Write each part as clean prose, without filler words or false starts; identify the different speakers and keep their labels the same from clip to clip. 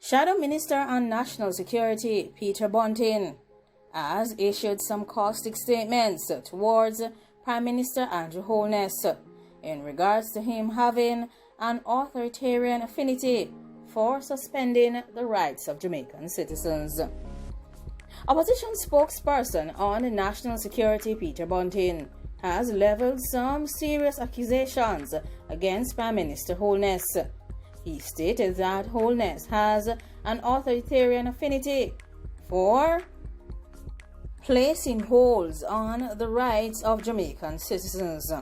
Speaker 1: Shadow Minister on National Security Peter Bunting has issued some caustic statements towards Prime Minister Andrew Holness in regards to him having an authoritarian affinity for suspending the rights of Jamaican citizens. Opposition spokesperson on national security Peter Bunting has leveled some serious accusations against Prime Minister Holness. He stated that Holness has an authoritarian affinity for placing holds on the rights of Jamaican citizens.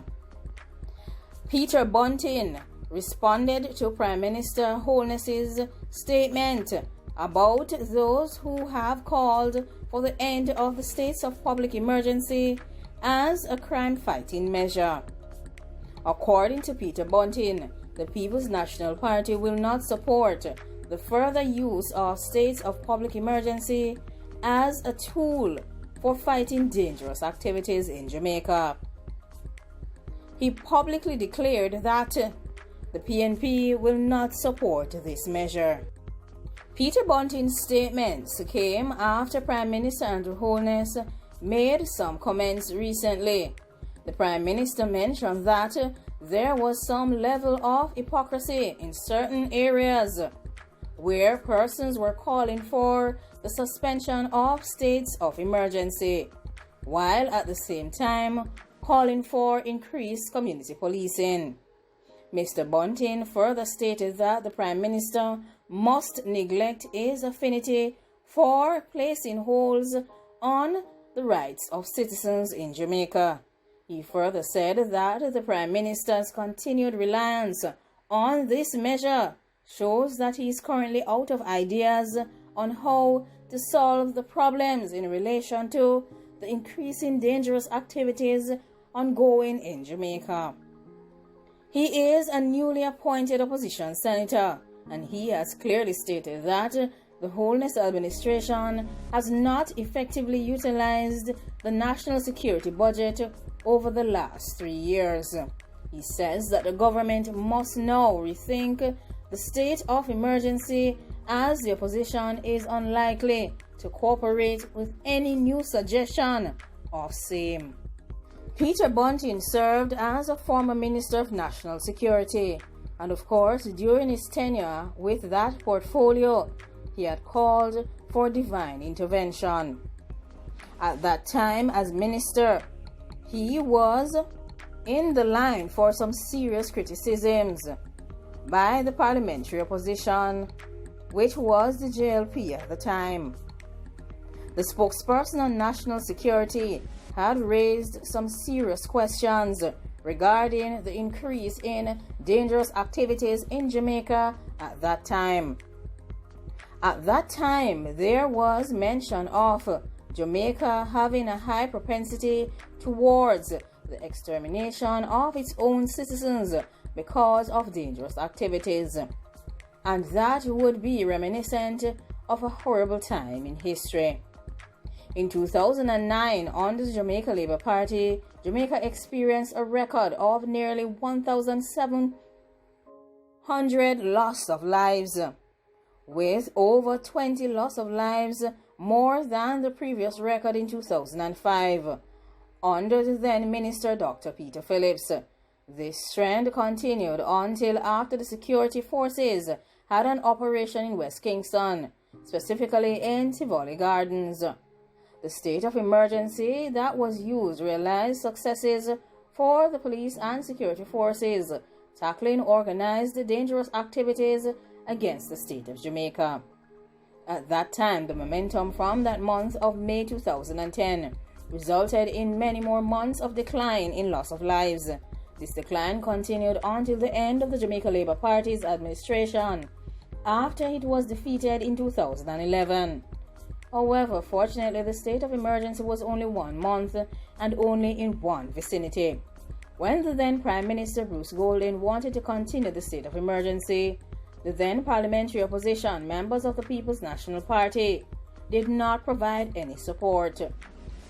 Speaker 1: Peter Bunting responded to Prime Minister Holness's statement about those who have called for the end of the states of public emergency as a crime-fighting measure. According to Peter Bunting, the People's National Party will not support the further use of states of public emergency as a tool for fighting dangerous activities in Jamaica. He publicly declared that the PNP will not support this measure. Peter Bunting's statements came after Prime Minister Andrew Holness made some comments recently. The Prime Minister mentioned that there was some level of hypocrisy in certain areas where persons were calling for the suspension of states of emergency, while at the same time calling for increased community policing. Mr. Bunting further stated that the Prime Minister must neglect his affinity for placing holds on the rights of citizens in Jamaica. He further said that the Prime Minister's continued reliance on this measure shows that he is currently out of ideas on how to solve the problems in relation to the increasing dangerous activities ongoing in Jamaica. He is a newly appointed opposition senator, and he has clearly stated that the Holness administration has not effectively utilized the national security budget over the last 3 years. He says that the government must now rethink the state of emergency, as the opposition is unlikely to cooperate with any new suggestion of same. Peter Bunting served as a former Minister of National Security, and of course, during his tenure with that portfolio, he had called for divine intervention. At that time, as minister, he was in the line for some serious criticisms by the parliamentary opposition, which was the JLP at the time. The spokesperson on national security had raised some serious questions regarding the increase in dangerous activities in Jamaica at that time. At that time, there was mention of Jamaica having a high propensity towards the extermination of its own citizens because of dangerous activities, and that would be reminiscent of a horrible time in history. In 2009, under the Jamaica Labour Party, Jamaica experienced a record of nearly 1,700 loss of lives, with over 20 loss of lives more than the previous record in 2005, under the then Minister Dr. Peter Phillips. This trend continued until after the security forces had an operation in West Kingston, specifically in Tivoli Gardens. The state of emergency that was used realized successes for the police and security forces tackling organized dangerous activities against the state of Jamaica. At that time, the momentum from that month of May 2010 resulted in many more months of decline in loss of lives. This decline continued until the end of the Jamaica Labour Party's administration, after it was defeated in 2011. However, fortunately, the state of emergency was only 1 month and only in one vicinity. When the then Prime Minister Bruce Golding wanted to continue the state of emergency, the then parliamentary opposition, members of the People's National Party, did not provide any support.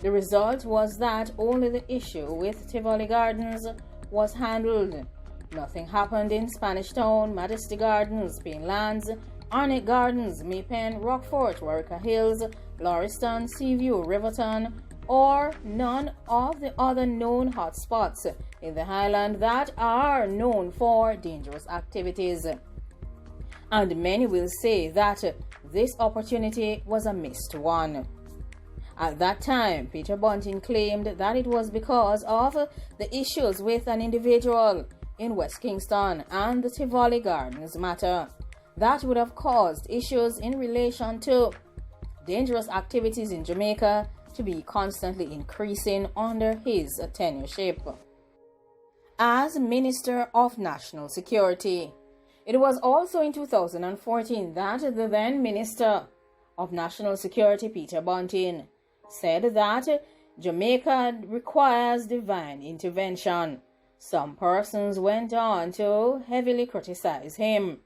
Speaker 1: The result was that only the issue with Tivoli Gardens was handled. Nothing happened in Spanish Town, Majesty Gardens, Spain Lands, Arnett Gardens, Maypen, Rockfort, Waurika Hills, Lauriston, Seaview, Riverton, or none of the other known hotspots in the Highland that are known for dangerous activities. And many will say that this opportunity was a missed one. At that time, Peter Bunting claimed that it was because of the issues with an individual in West Kingston and the Tivoli Gardens matter that would have caused issues in relation to dangerous activities in Jamaica to be constantly increasing under his tenureship as Minister of National Security. It was also in 2014 that the then Minister of National Security, Peter Bunting, said that Jamaica requires divine intervention. Some persons went on to heavily criticize him.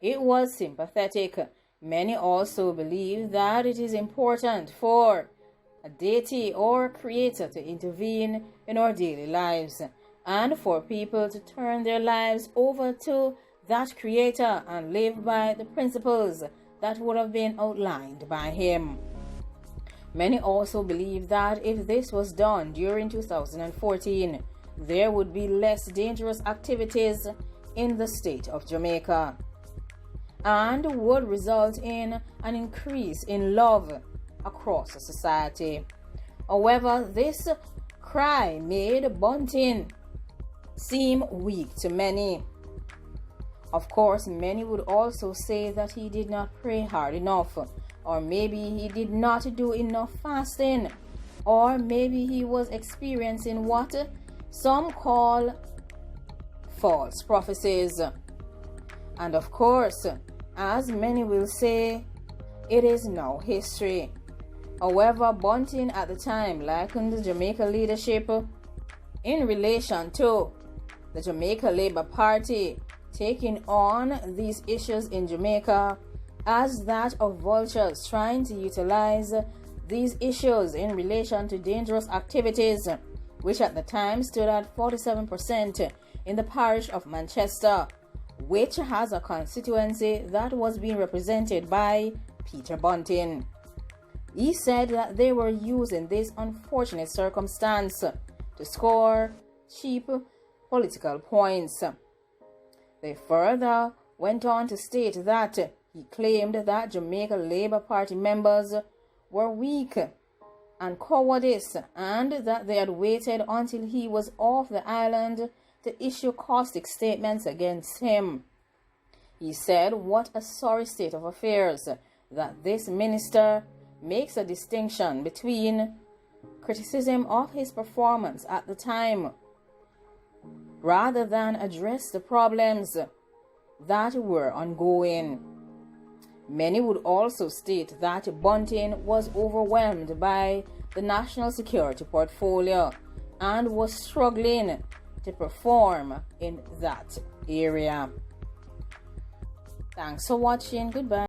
Speaker 1: It was sympathetic. Many also believe that it is important for a deity or creator to intervene in our daily lives and for people to turn their lives over to that creator and live by the principles that would have been outlined by him. Many also believe that if this was done during 2014, there would be less dangerous activities in the state of Jamaica and would result in an increase in love across the society. However, this cry made Bunting seem weak to many. Of course, many would also say that he did not pray hard enough, or maybe he did not do enough fasting, or maybe he was experiencing what some call false prophecies. And of course, as many will say, it is now history. However, Bunting at the time likened the Jamaica leadership in relation to the Jamaica Labour Party taking on these issues in Jamaica as that of vultures trying to utilize these issues in relation to dangerous activities, which at the time stood at 47% in the parish of Manchester, which has a constituency that was being represented by Peter Bunting. He said that they were using this unfortunate circumstance to score cheap political points. They further went on to state that he claimed that Jamaica Labour Party members were weak and cowardice and that they had waited until he was off the island to issue caustic statements against him. He said what a sorry state of affairs that this minister makes a distinction between criticism of his performance at the time rather than address the problems that were ongoing. Many would also state that Bunting was overwhelmed by the national security portfolio and was struggling to perform in that area. Thanks for watching. Goodbye.